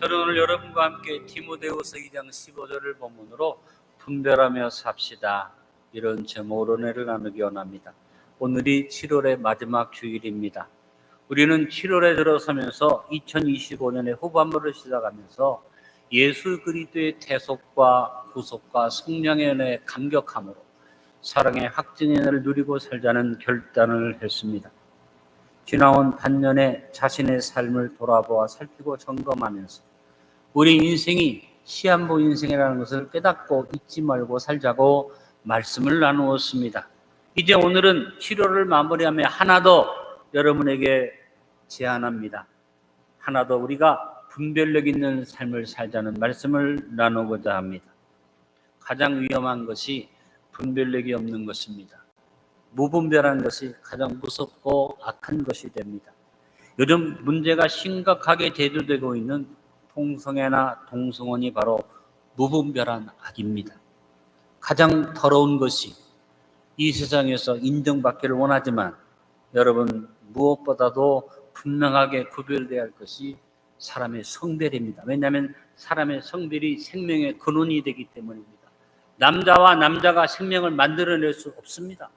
저는 오늘 여러분과 함께 디모데후서 2장 15절을 본문으로 분별하며 삽시다, 이런 제목으로 은혜를 나누기 원합니다. 오늘이 7월의 마지막 주일입니다. 우리는 7월에 들어서면서 2025년의 후반부를 시작하면서 예수 그리스도의 대속과 구속과 성령의 은혜에 감격함으로 사랑의 확증의 은혜를 누리고 살자는 결단을 했습니다. 지나온 반년에 자신의 삶을 돌아보아 살피고 점검하면서 우리 인생이 시한부 인생이라는 것을 깨닫고 잊지 말고 살자고 말씀을 나누었습니다. 이제 오늘은 7월을 마무리하며 하나 더 여러분에게 제안합니다. 하나 더 우리가 분별력 있는 삶을 살자는 말씀을 나누고자 합니다. 가장 위험한 것이 분별력이 없는 것입니다. 무분별한 것이 가장 무섭고 악한 것이 됩니다. 요즘 문제가 심각하게 대두되고 있는 동성애나 동성혼이 바로 무분별한 악입니다. 가장 더러운 것이 이 세상에서 인정받기를 원하지만 여러분, 무엇보다도 분명하게 구별되어야 할 것이 사람의 성별입니다. 왜냐하면 사람의 성별이 생명의 근원이 되기 때문입니다. 남자와 남자가 생명을 만들어낼 수 없습니다.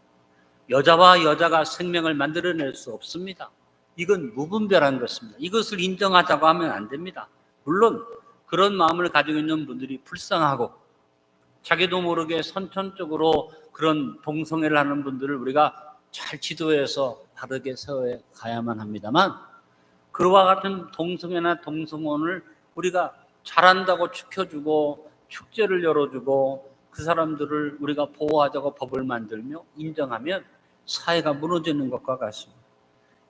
여자와 여자가 생명을 만들어낼 수 없습니다. 이건 무분별한 것입니다. 이것을 인정하자고 하면 안 됩니다. 물론 그런 마음을 가지고 있는 분들이 불쌍하고 자기도 모르게 선천적으로 그런 동성애를 하는 분들을 우리가 잘 지도해서 바르게 세워 가야만 합니다만, 그와 같은 동성애나 동성혼을 우리가 잘한다고 지켜주고 축제를 열어주고 그 사람들을 우리가 보호하자고 법을 만들며 인정하면 사회가 무너지는 것과 같습니다.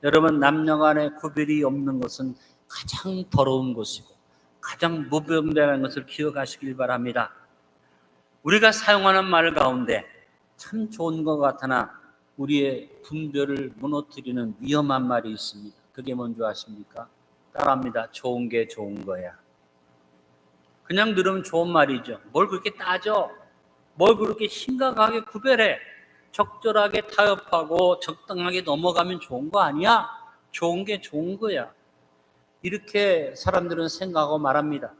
여러분, 남녀 간의 구별이 없는 것은 가장 더러운 것이고 가장 무분별한 것을 기억하시길 바랍니다. 우리가 사용하는 말 가운데 참 좋은 것 같으나 우리의 분별을 무너뜨리는 위험한 말이 있습니다. 그게 뭔지 아십니까? 따라합니다. 좋은 게 좋은 거야. 그냥 들으면 좋은 말이죠. 뭘 그렇게 따져? 뭘 그렇게 심각하게 구별해? 적절하게 타협하고 적당하게 넘어가면 좋은 거 아니야? 좋은 게 좋은 거야. 이렇게 사람들은 생각하고 말합니다.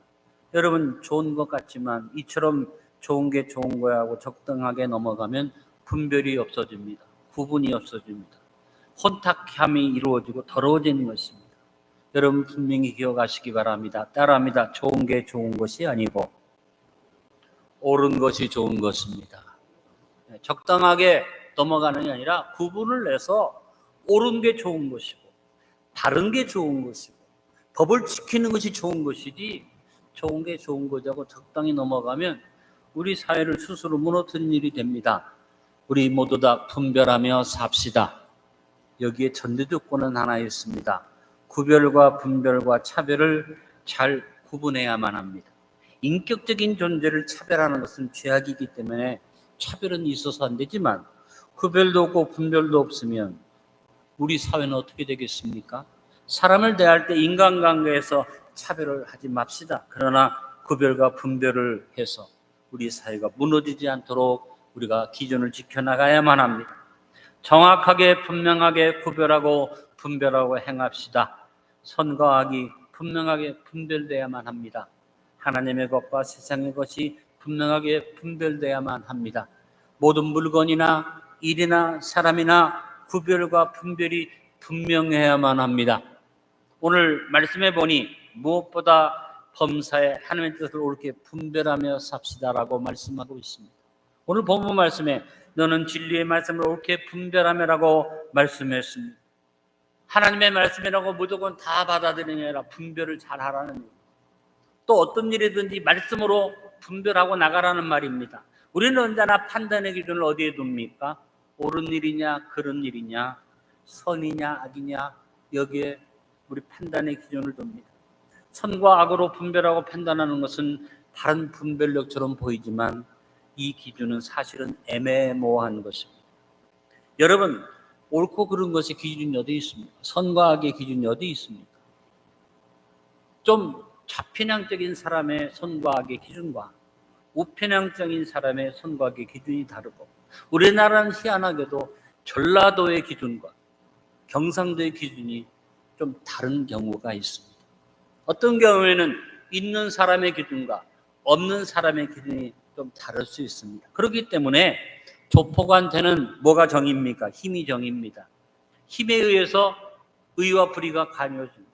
여러분, 좋은 것 같지만 이처럼 좋은 게 좋은 거야 하고 적당하게 넘어가면 분별이 없어집니다. 구분이 없어집니다. 혼탁함이 이루어지고 더러워지는 것입니다. 여러분, 분명히 기억하시기 바랍니다. 따라합니다. 좋은 게 좋은 것이 아니고 옳은 것이 좋은 것입니다. 적당하게 넘어가는 게 아니라 구분을 내서 옳은 게 좋은 것이고 바른 게 좋은 것이고 법을 지키는 것이 좋은 것이지, 좋은 게 좋은 거자고 적당히 넘어가면 우리 사회를 스스로 무너뜨리는 일이 됩니다. 우리 모두 다 분별하며 삽시다. 여기에 전제조건은 하나 있습니다. 구별과 분별과 차별을 잘 구분해야만 합니다. 인격적인 존재를 차별하는 것은 죄악이기 때문에 차별은 있어서 안 되지만 구별도 없고 분별도 없으면 우리 사회는 어떻게 되겠습니까? 사람을 대할 때 인간관계에서 차별을 하지 맙시다. 그러나 구별과 분별을 해서 우리 사회가 무너지지 않도록 우리가 기준을 지켜나가야만 합니다. 정확하게 분명하게 구별하고 분별하고 행합시다. 선과 악이 분명하게 분별되어야만 합니다. 하나님의 것과 세상의 것이 분명하게 분별되어야만 합니다. 모든 물건이나 일이나 사람이나 구별과 분별이 분명해야만 합니다. 오늘 말씀해 보니 무엇보다 범사에 하나님의 뜻을 옳게 분별하며 삽시다라고 말씀하고 있습니다. 오늘 본문 말씀에 너는 진리의 말씀을 옳게 분별하며라고 말씀했습니다. 하나님의 말씀이라고 무조건 다 받아들이는 게 아니라 분별을 잘 하라는 얘기입니다. 또 어떤 일이든지 말씀으로 분별하고 나가라는 말입니다. 우리는 언제나 판단의 기준을 어디에 둡니까? 옳은 일이냐 그런 일이냐 선이냐 악이냐, 여기에 우리 판단의 기준을 둡니다. 선과 악으로 분별하고 판단하는 것은 다른 분별력처럼 보이지만 이 기준은 사실은 애매모호한 것입니다. 여러분, 옳고 그른 것의 기준이 어디 있습니까? 선과 악의 기준이 어디 있습니까? 좀 좌편향적인 사람의 선과 악의 기준과 우편향적인 사람의 선과 악의 기준이 다르고, 우리나라는 희한하게도 전라도의 기준과 경상도의 기준이 좀 다른 경우가 있습니다. 어떤 경우에는 있는 사람의 기준과 없는 사람의 기준이 좀 다를 수 있습니다. 그렇기 때문에 조폭한테는 뭐가 정입니까? 힘이 정입니다. 힘에 의해서 의와 불의가 가려집니다.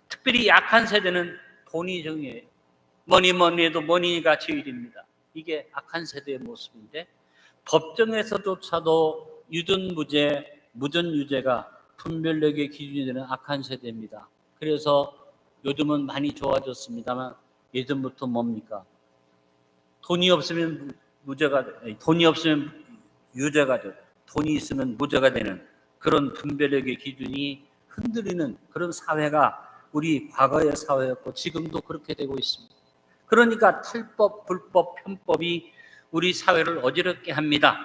특별히 약한 세대는 돈이 정이에요. 뭐니 해도 머니가 제일입니다. 이게 악한 세대의 모습인데 법정에서조차도 유전무죄, 무전유죄가 분별력의 기준이 되는 악한 세대입니다. 그래서 요즘은 많이 좋아졌습니다만 예전부터 뭡니까? 돈이 없으면 돈이 없으면 유죄가 되고 돈이 있으면 무죄가 되는 그런 분별력의 기준이 흔들리는 그런 사회가 우리 과거의 사회였고 지금도 그렇게 되고 있습니다. 그러니까 탈법, 불법, 편법이 우리 사회를 어지럽게 합니다.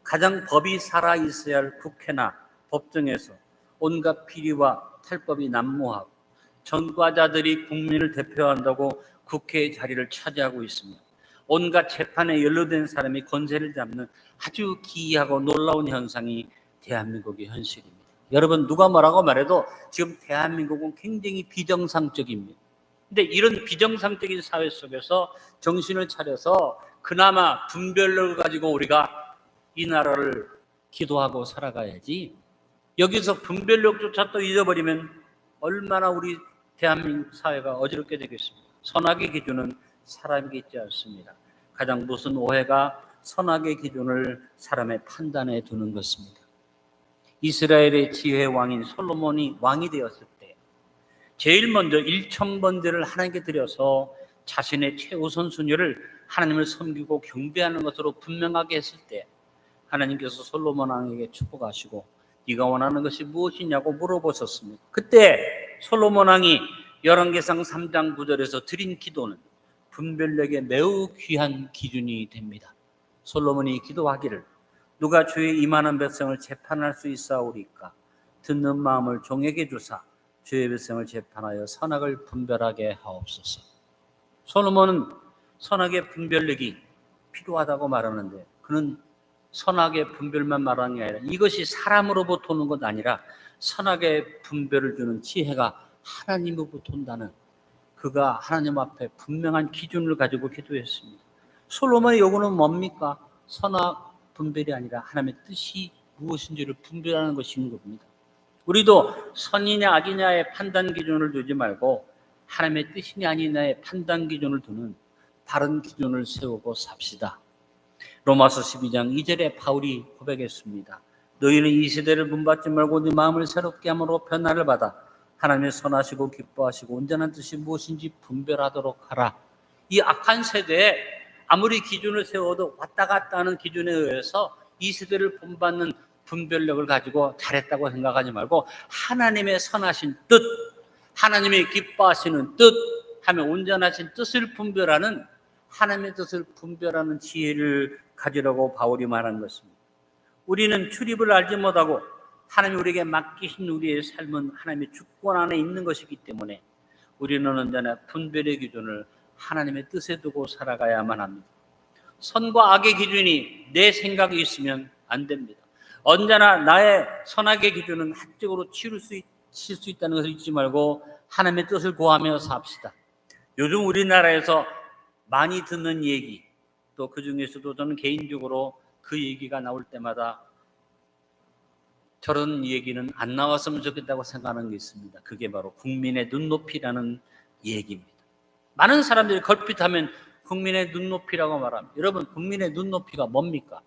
가장 법이 살아있어야 할 국회나 법정에서 온갖 비리와 탈법이 난무하고 전과자들이 국민을 대표한다고 국회의 자리를 차지하고 있습니다. 온갖 재판에 연루된 사람이 권세를 잡는 아주 기이하고 놀라운 현상이 대한민국의 현실입니다. 여러분 누가 뭐라고 말해도 지금 대한민국은 굉장히 비정상적입니다. 근데 이런 비정상적인 사회 속에서 정신을 차려서 그나마 분별력을 가지고 우리가 이 나라를 기도하고 살아가야지 여기서 분별력조차 또 잊어버리면 얼마나 우리 대한민국 사회가 어지럽게 되겠습니까? 선악의 기준은 사람이 있지 않습니다. 가장 무슨 오해가 선악의 기준을 사람의 판단에 두는 것입니다. 이스라엘의 지혜 왕인 솔로몬이 왕이 되었을 때 제일 먼저 1,000번제를 하나님께 드려서 자신의 최우선 순위를 하나님을 섬기고 경배하는 것으로 분명하게 했을 때 하나님께서 솔로몬 왕에게 축복하시고 네가 원하는 것이 무엇이냐고 물어보셨습니다. 그때 솔로몬 왕이 열왕기상 3장 9절에서 드린 기도는 분별력에 매우 귀한 기준이 됩니다. 솔로몬이 기도하기를 누가 주의 이만한 백성을 재판할 수 있사오리까 듣는 마음을 종에게 주사 주의 백성을 재판하여 선악을 분별하게 하옵소서. 솔로몬은 선악의 분별력이 필요하다고 말하는데 그는 선악의 분별만 말하는 게 아니라 이것이 사람으로부터 오는 것 아니라 선악의 분별을 주는 지혜가 하나님으로부터 온다는 그가 하나님 앞에 분명한 기준을 가지고 기도했습니다. 솔로몬의 요구는 뭡니까? 선악 분별이 아니라 하나님의 뜻이 무엇인지를 분별하는 것인 겁니다. 우리도 선이냐 악이냐의 판단 기준을 두지 말고 하나님의 뜻이냐 아니냐의 판단 기준을 두는 바른 기준을 세우고 삽시다. 로마서 12장 2절에 바울이 고백했습니다. 너희는 이 시대를 본받지 말고 네 마음을 새롭게 함으로 변화를 받아 하나님의 선하시고 기뻐하시고 온전한 뜻이 무엇인지 분별하도록 하라. 이 악한 세대에 아무리 기준을 세워도 왔다 갔다 하는 기준에 의해서 이 시대를 본받는 분별력을 가지고 잘했다고 생각하지 말고 하나님의 선하신 뜻, 하나님의 기뻐하시는 뜻 하며 온전하신 뜻을 분별하는 하나님의 뜻을 분별하는 지혜를 가지라고 바울이 말한 것입니다. 우리는 출입을 알지 못하고 하나님이 우리에게 맡기신 우리의 삶은 하나님의 주권 안에 있는 것이기 때문에 우리는 언제나 분별의 기준을 하나님의 뜻에 두고 살아가야만 합니다. 선과 악의 기준이 내 생각이 있으면 안 됩니다. 언제나 나의 선악의 기준은 한쪽으로 칠 수 있다는 것을 잊지 말고 하나님의 뜻을 구하며 삽시다. 요즘 우리나라에서 많이 듣는 얘기, 또 그 중에서도 저는 개인적으로 그 얘기가 나올 때마다 저런 얘기는 안 나왔으면 좋겠다고 생각하는 게 있습니다. 그게 바로 국민의 눈높이라는 얘기입니다. 많은 사람들이 걸핏하면 국민의 눈높이라고 말합니다. 여러분, 국민의 눈높이가 뭡니까?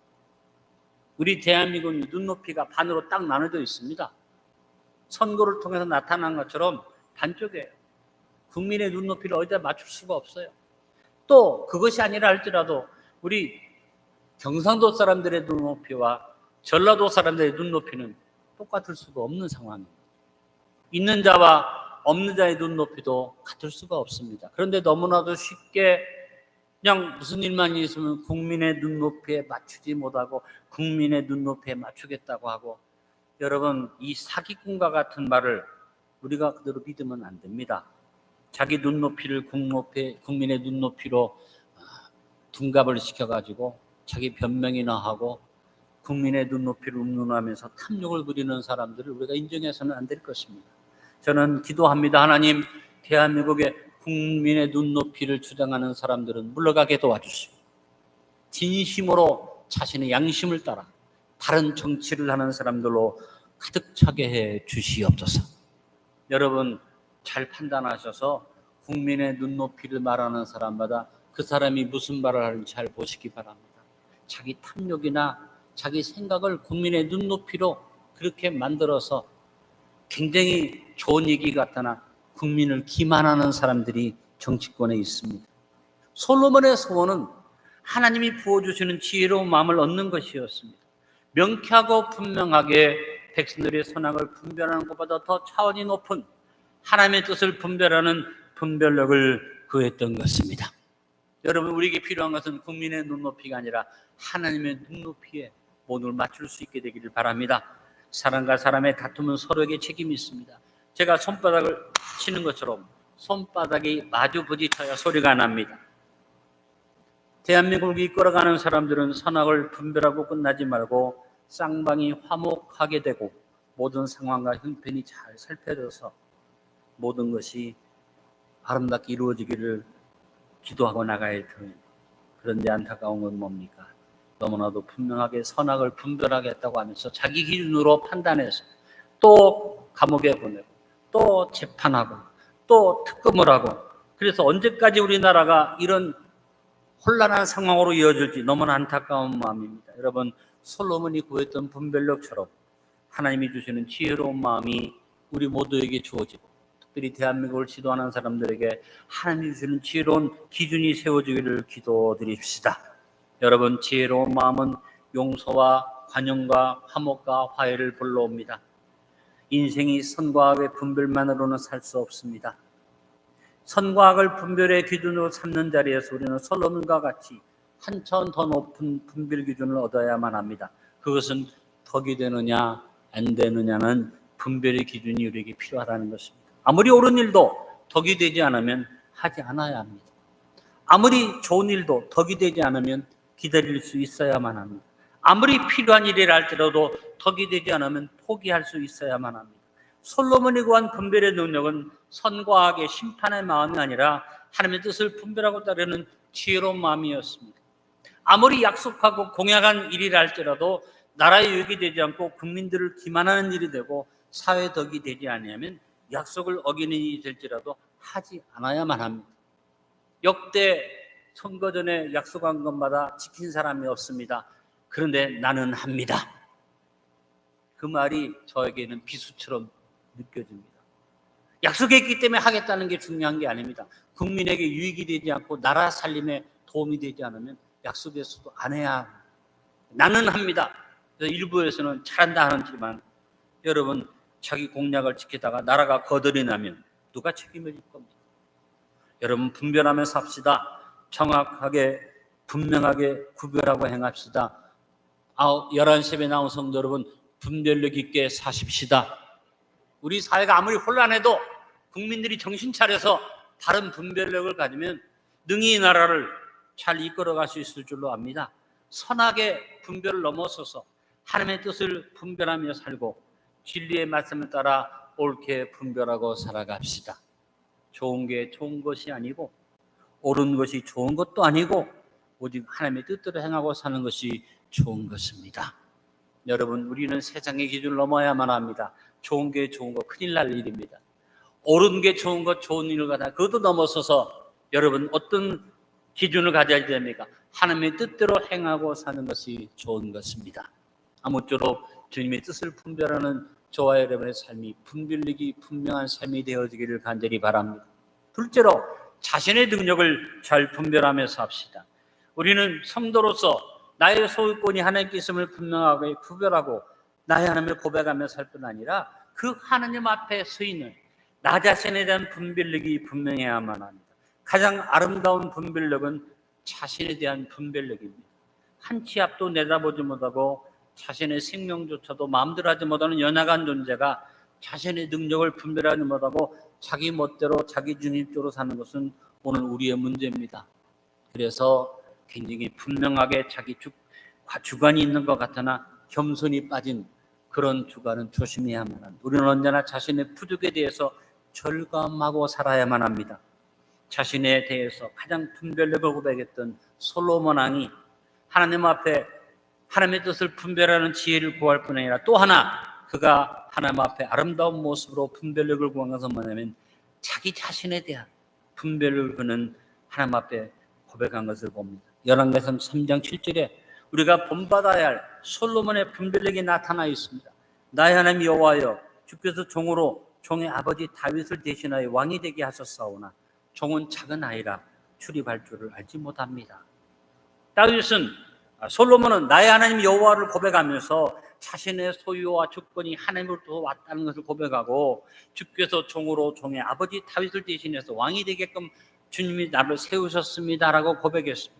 우리 대한민국의 눈높이가 반으로 딱 나눠져 있습니다. 선거를 통해서 나타난 것처럼 반쪽이에요. 국민의 눈높이를 어디다 맞출 수가 없어요. 또 그것이 아니라 할지라도 우리 경상도 사람들의 눈높이와 전라도 사람들의 눈높이는 똑같을 수가 없는 상황입니다. 있는 자와 없는 자의 눈높이도 같을 수가 없습니다. 그런데 너무나도 쉽게 그냥 무슨 일만 있으면 국민의 눈높이에 맞추지 못하고 국민의 눈높이에 맞추겠다고 하고, 여러분, 이 사기꾼과 같은 말을 우리가 그대로 믿으면 안 됩니다. 자기 눈높이를 국민의 눈높이로 둔갑을 시켜가지고 자기 변명이나 하고 국민의 눈높이를 음론하면서 탐욕을 부리는 사람들을 우리가 인정해서는 안 될 것입니다. 저는 기도합니다. 하나님, 대한민국의 국민의 눈높이를 주장하는 사람들은 물러가게 도와주시고 진심으로 자신의 양심을 따라 바른 정치를 하는 사람들로 가득 차게 해 주시옵소서. 여러분 잘 판단하셔서 국민의 눈높이를 말하는 사람마다 그 사람이 무슨 말을 하는지 잘 보시기 바랍니다. 자기 탐욕이나 자기 생각을 국민의 눈높이로 그렇게 만들어서 굉장히 좋은 얘기 같으나 국민을 기만하는 사람들이 정치권에 있습니다. 솔로몬의 소원은 하나님이 부어주시는 지혜로운 마음을 얻는 것이었습니다. 명쾌하고 분명하게 백성들의 선악을 분별하는 것보다 더 차원이 높은 하나님의 뜻을 분별하는 분별력을 구했던 것입니다. 여러분 우리에게 필요한 것은 국민의 눈높이가 아니라 하나님의 눈높이에 모두를 맞출 수 있게 되기를 바랍니다. 사람과 사람의 다툼은 서로에게 책임이 있습니다. 제가 손바닥을 치는 것처럼 손바닥이 마주 부딪혀야 소리가 납니다. 대한민국을 이끌어가는 사람들은 선악을 분별하고 끝나지 말고 쌍방이 화목하게 되고 모든 상황과 형편이 잘 살펴져서 모든 것이 아름답게 이루어지기를 기도하고 나가야 됩니다. 그런데 안타까운 건 뭡니까? 너무나도 분명하게 선악을 분별하겠다고 하면서 자기 기준으로 판단해서 또 감옥에 보내고 또 재판하고 또 특검을 하고, 그래서 언제까지 우리나라가 이런 혼란한 상황으로 이어질지 너무나 안타까운 마음입니다. 여러분 솔로몬이 구했던 분별력처럼 하나님이 주시는 지혜로운 마음이 우리 모두에게 주어지고 특별히 대한민국을 지도하는 사람들에게 하나님이 주시는 지혜로운 기준이 세워지기를 기도드립시다. 여러분 지혜로운 마음은 용서와 관용과 화목과 화해를 불러옵니다. 인생이 선과 악의 분별만으로는 살 수 없습니다. 선과 악을 분별의 기준으로 삼는 자리에서 우리는 솔로몬과 같이 한 차원 더 높은 분별 기준을 얻어야만 합니다. 그것은 덕이 되느냐 안 되느냐는 분별의 기준이 우리에게 필요하다는 것입니다. 아무리 옳은 일도 덕이 되지 않으면 하지 않아야 합니다. 아무리 좋은 일도 덕이 되지 않으면 기다릴 수 있어야만 합니다. 아무리 필요한 일이라 할지라도 덕이 되지 않으면 포기할 수 있어야만 합니다. 솔로몬이 구한 분별의 능력은 선과 악의 심판의 마음이 아니라 하나님의 뜻을 분별하고 따르는 지혜로운 마음이었습니다. 아무리 약속하고 공약한 일이라 할지라도 나라의 유익이 되지 않고 국민들을 기만하는 일이 되고 사회 덕이 되지 않으면 약속을 어기는 일이 될지라도 하지 않아야만 합니다. 역대 선거 전에 약속한 것마다 지킨 사람이 없습니다. 그런데 나는 합니다. 그 말이 저에게는 비수처럼 느껴집니다. 약속했기 때문에 하겠다는 게 중요한 게 아닙니다. 국민에게 유익이 되지 않고 나라 살림에 도움이 되지 않으면 약속했어도 안 해야 합니다. 나는 합니다. 일부에서는 잘한다 하지만 여러분 자기 공약을 지키다가 나라가 거덜이 나면 누가 책임을 질 겁니까? 여러분 분별하며 삽시다. 정확하게 분명하게 구별하고 행합시다. 11시에 나온 성도 여러분 분별력 있게 사십시다. 우리 사회가 아무리 혼란해도 국민들이 정신 차려서 바른 분별력을 가지면 능히 이 나라를 잘 이끌어갈 수 있을 줄로 압니다. 선악의 분별을 넘어서서 하나님의 뜻을 분별하며 살고 진리의 말씀을 따라 옳게 분별하고 살아갑시다. 좋은 게 좋은 것이 아니고 옳은 것이 좋은 것도 아니고 오직 하나님의 뜻대로 행하고 사는 것이 좋은 것입니다. 여러분 우리는 세상의 기준을 넘어야만 합니다. 좋은 게 좋은 거 큰일 날 일입니다. 옳은 게 좋은 것 좋은 일을 가다 그것도 넘어서서 여러분 어떤 기준을 가져야 됩니까? 하나님의 뜻대로 행하고 사는 것이 좋은 것입니다. 아무쪼록 주님의 뜻을 분별하는 저와 여러분의 삶이 분별력이 분명한 삶이 되어지기를 간절히 바랍니다. 둘째로 자신의 능력을 잘 분별하면서 합시다. 우리는 성도로서 나의 소유권이 하나님께 있음을 분명하게 구별하고 나의 하나님을 고백하며 살 뿐 아니라 그 하나님 앞에 서 있는 나 자신에 대한 분별력이 분명해야만 합니다. 가장 아름다운 분별력은 자신에 대한 분별력입니다. 한 치 앞도 내다보지 못하고 자신의 생명조차도 마음대로 하지 못하는 연약한 존재가 자신의 능력을 분별하지 못하고 자기 멋대로 자기 중심적으로 사는 것은 오늘 우리의 문제입니다. 그래서 굉장히 분명하게 자기 주관이 있는 것 같으나 겸손이 빠진 그런 주관은 조심해야만 합니다. 우리는 언제나 자신의 부족에 대해서 절감하고 살아야만 합니다. 자신에 대해서 가장 분별력을 고백했던 솔로몬 왕이 하나님 앞에 하나님의 뜻을 분별하는 지혜를 구할 뿐 아니라 또 하나 그가 하나님 앞에 아름다운 모습으로 분별력을 구한 것은 뭐냐면 자기 자신에 대한 분별을 그는 하나님 앞에 고백한 것을 봅니다. 열왕기상 3장 7절에 우리가 본받아야 할 솔로몬의 분별력이 나타나 있습니다. 나의 하나님 여호와여, 주께서 종으로 종의 아버지 다윗을 대신하여 왕이 되게 하셨사오나 종은 작은 아이라 출입할 줄을 알지 못합니다. 솔로몬은 나의 하나님 여호와를 고백하면서 자신의 소유와 주권이 하나님으로부터 왔다는 것을 고백하고 주께서 종으로 종의 아버지 다윗을 대신해서 왕이 되게끔 주님이 나를 세우셨습니다라고 고백했습니다.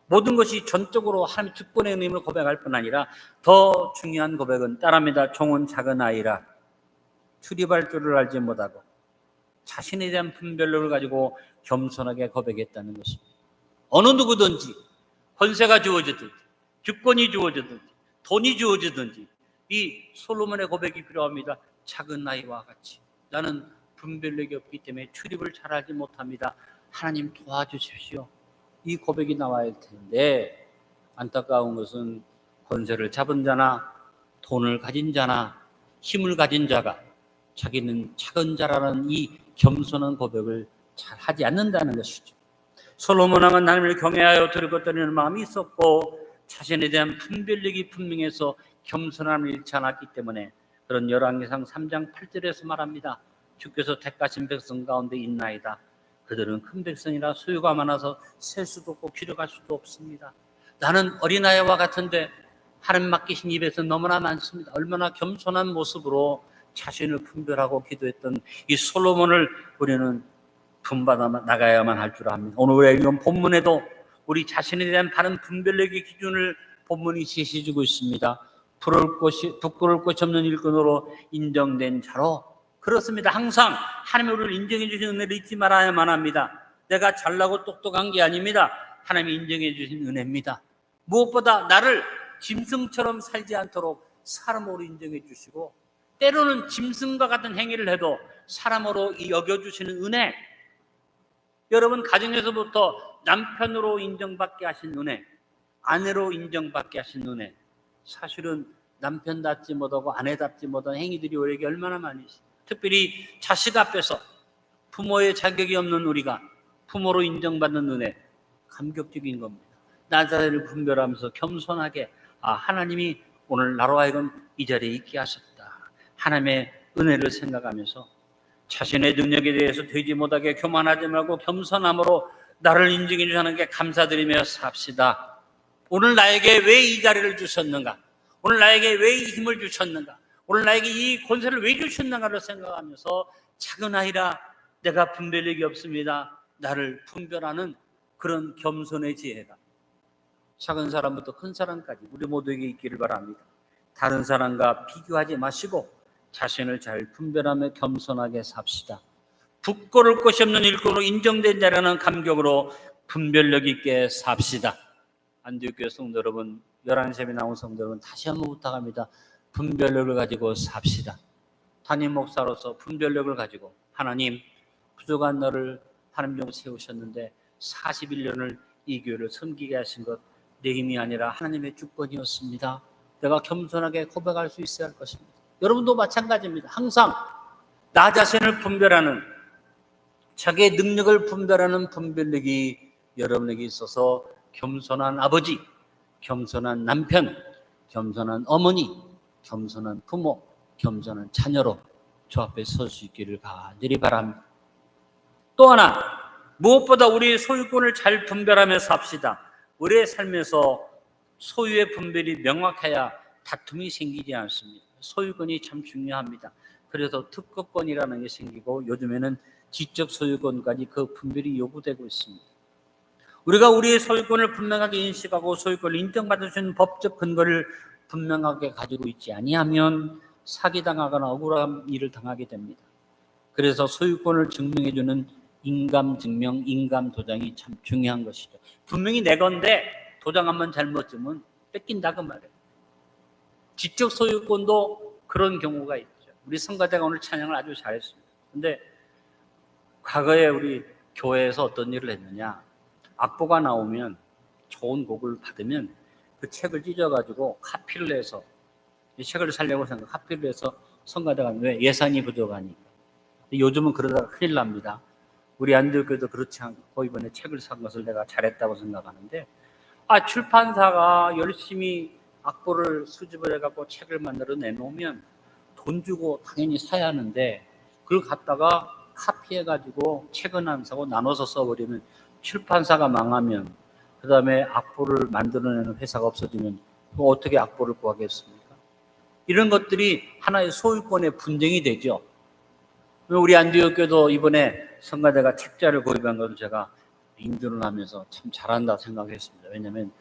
모든 것이 전적으로 하나님의 주권의 의미를 고백할 뿐 아니라 더 중요한 고백은 따라합니다. 종은 작은 아이라 출입할 줄을 알지 못하고 자신에 대한 분별력을 가지고 겸손하게 고백했다는 것입니다. 어느 누구든지 권세가 주어지든지 주권이 주어지든지 돈이 주어지든지 이 솔로몬의 고백이 필요합니다. 작은 아이와 같이 나는 분별력이 없기 때문에 출입을 잘하지 못합니다. 하나님 도와주십시오. 이 고백이 나와야 할 텐데 안타까운 것은 권세를 잡은 자나 돈을 가진 자나 힘을 가진 자가 자기는 작은 자라는 이 겸손한 고백을 잘 하지 않는다는 것이죠. 솔로몬 왕은 하나님을 경외하여 들었더니 마음이 있었고 자신에 대한 분별력이 분명해서 겸손함을 잃지 않았기 때문에 그런 열왕기상 3장 8절에서 말합니다. 주께서 택하신 백성 가운데 있나이다. 그들은 큰 백성이라 소유가 많아서 셀 수도 없고 기록할 수도 없습니다. 나는 어린아이와 같은데 하나님 맡기신 입에서 너무나 많습니다. 얼마나 겸손한 모습으로 자신을 분별하고 기도했던 이 솔로몬을 우리는 품받아 나가야만 할 줄 압니다. 오늘 우리가 읽은 본문에도 우리 자신에 대한 바른 분별력의 기준을 본문이 제시해주고 있습니다. 부끄러울 것이 없는 일꾼으로 인정된 자로. 그렇습니다. 항상 하나님이 우리를 인정해 주신 은혜를 잊지 말아야만 합니다. 내가 잘나고 똑똑한 게 아닙니다. 하나님이 인정해 주신 은혜입니다. 무엇보다 나를 짐승처럼 살지 않도록 사람으로 인정해 주시고 때로는 짐승과 같은 행위를 해도 사람으로 여겨주시는 은혜, 여러분 가정에서부터 남편으로 인정받게 하신 은혜, 아내로 인정받게 하신 은혜, 사실은 남편답지 못하고 아내답지 못한 행위들이 우리에게 얼마나 많이 있어요. 특별히 자식 앞에서 부모의 자격이 없는 우리가 부모로 인정받는 은혜, 감격적인 겁니다. 나 자신을 분별하면서 겸손하게 하나님이 오늘 나로 하여금 이 자리에 있게 하셨다. 하나님의 은혜를 생각하면서 자신의 능력에 대해서 되지 못하게 교만하지 말고 겸손함으로 나를 인정해 주시는 하나님께 감사드리며 삽시다. 오늘 나에게 왜 이 자리를 주셨는가? 오늘 나에게 왜 이 힘을 주셨는가? 오늘 나에게 이 권세를 왜 주셨는가를 생각하면서 작은 아이라 내가 분별력이 없습니다. 나를 분별하는 그런 겸손의 지혜가 작은 사람부터 큰 사람까지 우리 모두에게 있기를 바랍니다. 다른 사람과 비교하지 마시고 자신을 잘 분별하며 겸손하게 삽시다. 부끄러울 것이 없는 일꾼으로 인정된 자라는 감격으로 분별력 있게 삽시다. 안디옥교회 성도 여러분, 11세에 나온 성도 여러분, 다시 한번 부탁합니다. 분별력을 가지고 삽시다. 담임 목사로서 분별력을 가지고 하나님, 부족한 너를 하나님으로 세우셨는데 41년을 이 교회를 섬기게 하신 것 내 힘이 아니라 하나님의 주권이었습니다. 내가 겸손하게 고백할 수 있어야 할 것입니다. 여러분도 마찬가지입니다. 항상 나 자신을 분별하는, 자기의 능력을 분별하는 분별력이 여러분에게 있어서 겸손한 아버지, 겸손한 남편, 겸손한 어머니, 겸손한 부모, 겸손한 자녀로 저 앞에 설 수 있기를 간절히 바랍니다. 또 하나, 무엇보다 우리의 소유권을 잘 분별하며 삽시다. 우리의 삶에서 소유의 분별이 명확해야 다툼이 생기지 않습니다. 소유권이 참 중요합니다. 그래서 특허권이라는 게 생기고 요즘에는 지적 소유권까지 그 분별이 요구되고 있습니다. 우리가 우리의 소유권을 분명하게 인식하고 소유권을 인정받을 수 있는 법적 근거를 분명하게 가지고 있지 아니하면 사기당하거나 억울한 일을 당하게 됩니다. 그래서 소유권을 증명해주는 인감증명, 인감도장이 참 중요한 것이죠. 분명히 내 건데 도장 한번 잘못 주면 뺏긴다 그 말이에요. 지적 소유권도 그런 경우가 있죠. 우리 성가대가 오늘 찬양을 아주 잘했습니다. 근데 과거에 우리 교회에서 어떤 일을 했느냐. 악보가 나오면 좋은 곡을 받으면 그 책을 찢어가지고 카피를 해서 이 책을 살려고 생각 카피를 해서 성가대가 왜 예산이 부족하니까. 요즘은 그러다가 큰일 납니다. 우리 안디옥교도 그렇지 않고 이번에 책을 산 것을 내가 잘했다고 생각하는데 출판사가 열심히 악보를 수집을 해갖고 책을 만들어 내놓으면 돈 주고 당연히 사야 하는데 그걸 갖다가 카피해가지고 책은 안 사고 나눠서 써버리면 출판사가 망하면 그 다음에 악보를 만들어내는 회사가 없어지면 어떻게 악보를 구하겠습니까? 이런 것들이 하나의 소유권의 분쟁이 되죠. 우리 안디옥교도 이번에 성가대가 책자를 구입한 것을 제가 인도를 하면서 참 잘한다 생각했습니다. 왜냐하면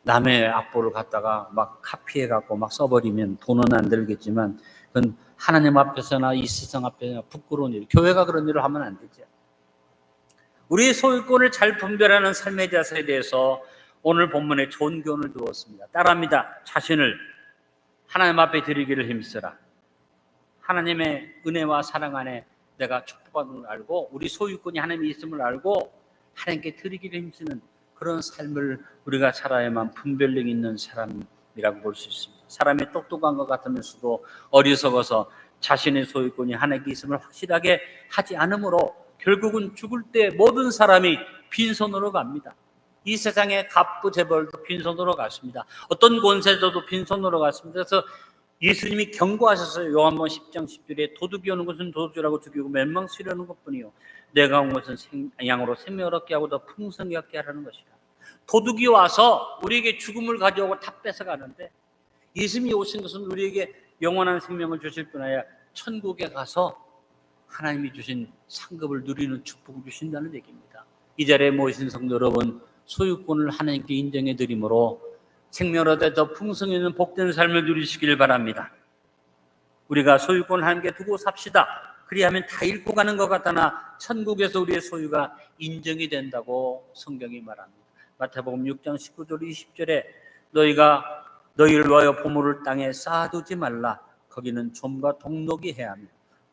남의 악보를 갖다가 막 카피해갖고 막 써버리면 돈은 안 들겠지만 그건 하나님 앞에서나 이 세상 앞에서나 부끄러운 일, 교회가 그런 일을 하면 안 되죠. 우리의 소유권을 잘 분별하는 삶의 자세에 대해서 오늘 본문에 좋은 교훈을 주었습니다. 따라합니다. 자신을 하나님 앞에 드리기를 힘쓰라. 하나님의 은혜와 사랑 안에 내가 축복받는 걸 알고 우리 소유권이 하나님이 있음을 알고 하나님께 드리기를 힘쓰는 그런 삶을 우리가 살아야만 분별력 있는 사람이라고 볼 수 있습니다. 사람이 똑똑한 것 같으면서도 어리석어서 자신의 소유권이 하나님께 있음을 확실하게 하지 않으므로 결국은 죽을 때 모든 사람이 빈손으로 갑니다. 이 세상의 갑부 재벌도 빈손으로 갔습니다. 어떤 권세자도 빈손으로 갔습니다. 그래서 예수님이 경고하셨어요. 요한복음 10장 10절에 도둑이 오는 것은 도둑질하고 죽이고 멸망시려는 것뿐이요 내가 온 것은 양으로 생명을 얻게 하고 더 풍성히 얻게 하라는 것이라. 도둑이 와서 우리에게 죽음을 가져오고 다 뺏어가는데 예수님이 오신 것은 우리에게 영원한 생명을 주실 뿐 아니라 천국에 가서 하나님이 주신 상급을 누리는 축복을 주신다는 얘기입니다. 이 자리에 모이신 성도 여러분, 소유권을 하나님께 인정해 드림으로 생명을 얻어 더 풍성히 있는 복된 삶을 누리시길 바랍니다. 우리가 소유권을 하나님께 두고 삽시다. 그리하면 다 잃고 가는 것 같으나 천국에서 우리의 소유가 인정이 된다고 성경이 말합니다. 마태복음 6장 19절 20절에 너희가 너희를 위하여 보물을 땅에 쌓아두지 말라. 거기는 좀과 동록이 해하며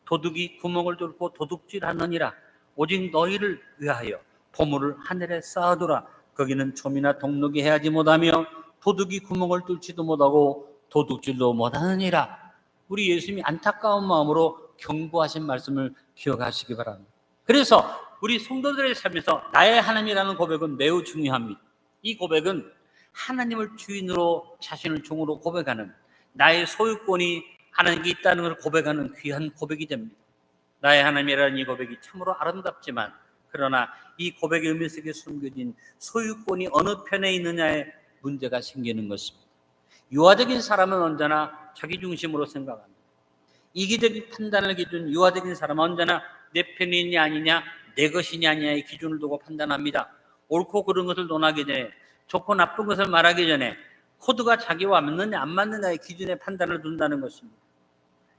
도둑이 구멍을 뚫고 도둑질하느니라. 오직 너희를 위하여 보물을 하늘에 쌓아두라. 거기는 좀이나 동록이 해하지 못하며 도둑이 구멍을 뚫지도 못하고 도둑질도 못하느니라. 우리 예수님이 안타까운 마음으로 경고하신 말씀을 기억하시기 바랍니다. 그래서 우리 성도들의 삶에서 나의 하나님이라는 고백은 매우 중요합니다. 이 고백은 하나님을 주인으로 자신을 종으로 고백하는 나의 소유권이 하나님께 있다는 것을 고백하는 귀한 고백이 됩니다. 나의 하나님이라는 이 고백이 참으로 아름답지만 그러나 이 고백의 의미 속에 숨겨진 소유권이 어느 편에 있느냐에 문제가 생기는 것입니다. 유아적인 사람은 언제나 자기 중심으로 생각합니다. 이기적인 판단을 기준 유아적인 사람은 언제나 내 편이냐 아니냐 내 것이냐 아니냐의 기준을 두고 판단합니다. 옳고 그른 것을 논하기 전에 좋고 나쁜 것을 말하기 전에 코드가 자기와 맞느냐 안 맞느냐의 기준에 판단을 둔다는 것입니다.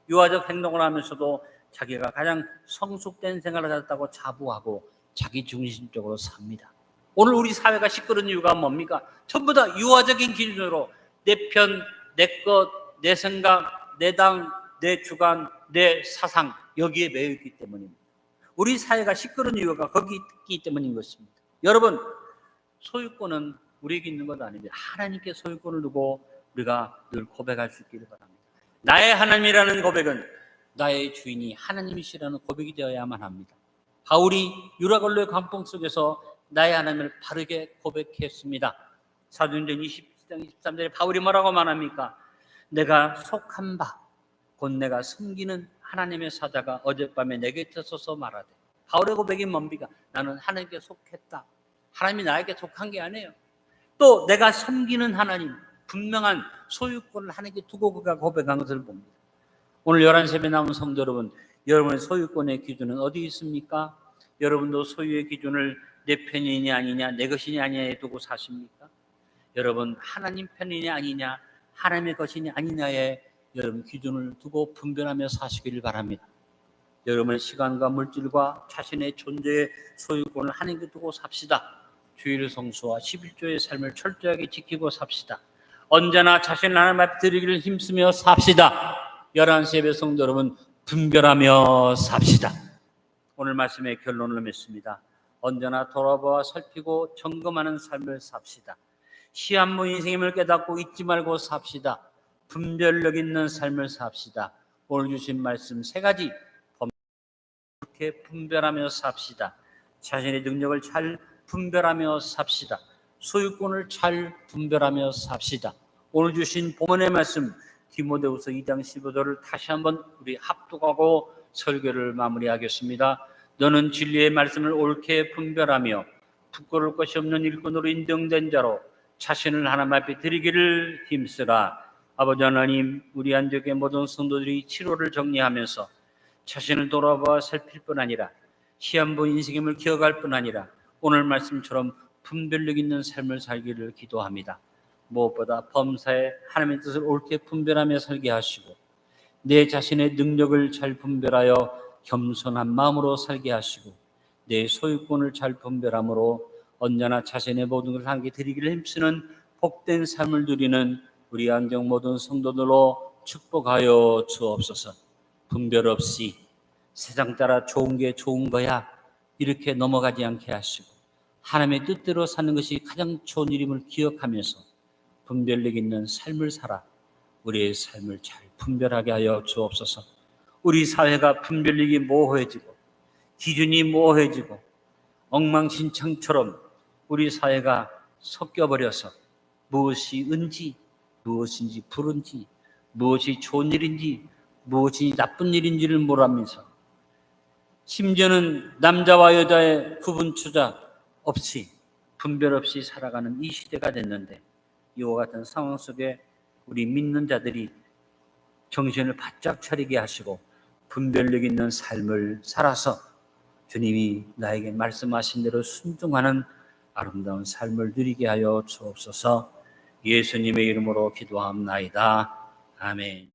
유아적 행동을 하면서도 자기가 가장 성숙된 생활을 하셨다고 자부하고 자기 중심적으로 삽니다. 오늘 우리 사회가 시끄러운 이유가 뭡니까? 전부 다 유아적인 기준으로 내 편, 내 것, 내 생각, 내 당, 내 주관, 내 사상 여기에 매여 있기 때문입니다. 우리 사회가 시끄러운 이유가 거기 있기 때문인 것입니다. 여러분, 소유권은 우리에게 있는 것 아닙니다. 하나님께 소유권을 두고 우리가 늘 고백할 수 있기를 바랍니다. 나의 하나님이라는 고백은 나의 주인이 하나님이시라는 고백이 되어야만 합니다. 바울이 유라굴로의 관봉 속에서 나의 하나님을 바르게 고백했습니다. 사도행전 20장 23절에 바울이 뭐라고 말합니까? 내가 속한 바 곧 내가 섬기는 하나님의 사자가 어젯밤에 내 곁에 서서 말하되. 바울의 고백이 뭡니까? 나는 하나님께 속했다. 하나님이 나에게 속한 게 아니에요. 또 내가 섬기는 하나님, 분명한 소유권을 하나님께 두고 그가 고백한 것을 봅니다. 오늘 11시에 나온 성도 여러분, 여러분의 소유권의 기준은 어디 있습니까? 여러분도 소유의 기준을 내 편이냐 아니냐, 내 것이냐 아니냐에 두고 사십니까? 여러분, 하나님 편이냐 아니냐, 하나님의 것이냐 아니냐에 여러분 기준을 두고 분별하며 사시기를 바랍니다. 여러분의 시간과 물질과 자신의 존재의 소유권을 하나님께 두고 삽시다. 주일 성수와 11조의 삶을 철저하게 지키고 삽시다. 언제나 자신을 하나님 앞에 드리기를 힘쓰며 삽시다. 11시 예배 성도 여러분, 분별하며 삽시다. 오늘 말씀의 결론을 맺습니다. 언제나 돌아보아 살피고 점검하는 삶을 삽시다. 시한부 인생임을 깨닫고 잊지 말고 삽시다. 분별력 있는 삶을 삽시다. 오늘 주신 말씀 세 가지 이렇게 분별하며 삽시다. 자신의 능력을 잘 분별하며 삽시다. 소유권을 잘 분별하며 삽시다. 오늘 주신 본문의 말씀 디모데후서 2장 15절을 다시 한번 우리 합독하고 설교를 마무리하겠습니다. 너는 진리의 말씀을 옳게 분별하며 부끄러울 것이 없는 일꾼으로 인정된 자로 자신을 하나님 앞에 드리기를 힘쓰라. 아버지 하나님, 우리 안적의 모든 성도들이 치료를 정리하면서 자신을 돌아보아 살필 뿐 아니라 시한부 인생임을 기억할 뿐 아니라 오늘 말씀처럼 분별력 있는 삶을 살기를 기도합니다. 무엇보다 범사에 하나님의 뜻을 옳게 분별하며 살게 하시고 내 자신의 능력을 잘 분별하여 겸손한 마음으로 살게 하시고 내 소유권을 잘 분별함으로 언제나 자신의 모든 것을 하나님께 드리기를 힘쓰는 복된 삶을 누리는 우리 안정 모든 성도들로 축복하여 주옵소서. 분별 없이 세상 따라 좋은 게 좋은 거야 이렇게 넘어가지 않게 하시고 하나님의 뜻대로 사는 것이 가장 좋은 일임을 기억하면서 분별력 있는 삶을 살아 우리의 삶을 잘 분별하게 하여 주옵소서. 우리 사회가 분별력이 모호해지고 기준이 모호해지고 엉망진창처럼 우리 사회가 섞여버려서 무엇이 은지 무엇인지 불은지 무엇이 좋은 일인지 무엇이 나쁜 일인지를 모르면서 심지어는 남자와 여자의 구분투자 없이 분별 없이 살아가는 이 시대가 됐는데 이와 같은 상황 속에 우리 믿는 자들이 정신을 바짝 차리게 하시고 분별력 있는 삶을 살아서 주님이 나에게 말씀하신 대로 순종하는 아름다운 삶을 누리게 하여 주옵소서. 예수님의 이름으로 기도합나이다. 아멘.